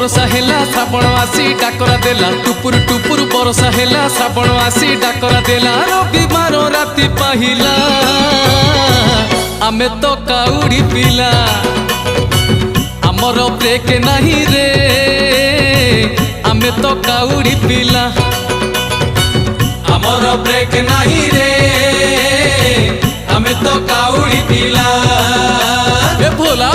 बरसा हेला श्रावण आसी डाकरा देला टुपुर टुपुर बरसा हेला श्रावण आसी डाकरा देला रविवार राति पाहिला आमे तो काउड़ी पिला आमर ब्रेक नहीं रे आमे तो काउड़ी पिला आमर ब्रेक नहीं रे आमे तो काउड़ी पिला ए भोला